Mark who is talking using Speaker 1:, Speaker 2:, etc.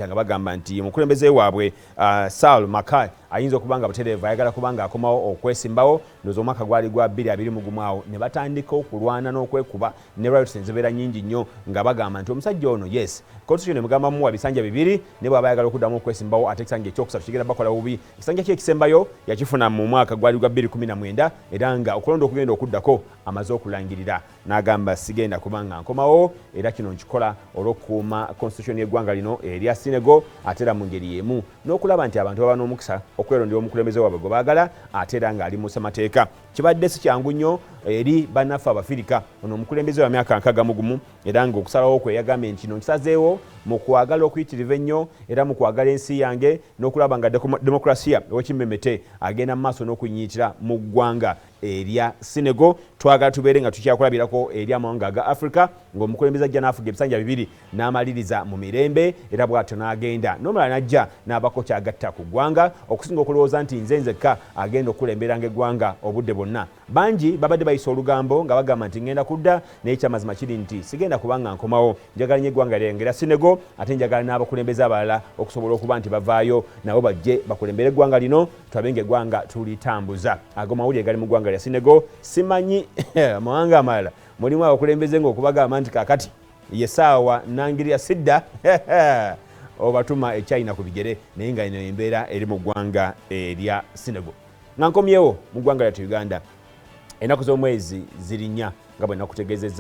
Speaker 1: nga bagamba nti omukulembeze waabwe Sal Makai ayinza okubanga butereevu ayagala kubanga akomawo okwesimbawo ndozo omwaka gwali gwa 2021 awo ne batandika okulwana n'okwekuba ne rights enzebeera nnyingi nnyo nga bagamba nti omusajja ono yes constitution emugamba muwa bisanja bibiri ne bw'aba ayagala okuddamu okwesimbawo ate ekisanja ekyokusatu kigenda bakola bubi ekisanja kye ekisembayo yakifuna mu mwaka gwali gwa 2019 era nga okulonda okugenda okuddako amaze okulangirira n'agamba sigenda kubanga nkomawo era kino nkikola olw'okukuuma constitution y'eggwanga lino erya Senagal ate era mu ngeri y'emu n'okulaba nti abantu baba n'omukisa okwerondera omukulembeze waabwe gwe baagala ate era ng'ali mu ssemateeka kibadde si kyangu nnyo eri bannaffe Abafirika ono omukulembeze wa myaka 61 era ng'okusalawo kwe yagambye nti kino nkisazeewo mu kwagala okuyitiriva ennyo era mu kwagala ensi yange n'okulaba nga demokrasiya ew'ekimmemete agenda mu maaso n'okunyiitira mu ggwanga erya Senagal twagala tubeere nga tukyakulabirako eri amawanga aga Africa ng'omukulembeze ajja n'afuga ebisanja bibiri n'amaliriza mu mirembe era bw'atyo n'agenda n'omulala n'ajja n'abako kyagatta ku ggwanga okusinga okulowooza nti nze nzekka agenda okukulemberanga eggwanga obudde bwonna bangi babadde bayisa olugambo nga bagamba nti ngenda kudda naye kyamazima kiri nti sigenda kubanga nkomawo njagala nnyo eggwanga lyange erya Senagal ate njagala n'abakulembeze abalala okusobola okuba nti bavaayo nabo bajje bakulembere eggwanga lino tulabe ng'eggwanga tulitambuza ago mawulire gali mu ggwanga lya Senagal simanyi amawanga amalala mulimu abakulembeze ng'okubagamba nti kakati yesaawa nangirya sidda obatuma ekyayina ku bigere naye nga eno embeera eri mu ggwanga erya Senagal nga nkomyewo mu ggwanga lyattu Uganda ennaku z'omwezi ziri 4 nga bwe nakutegeezezza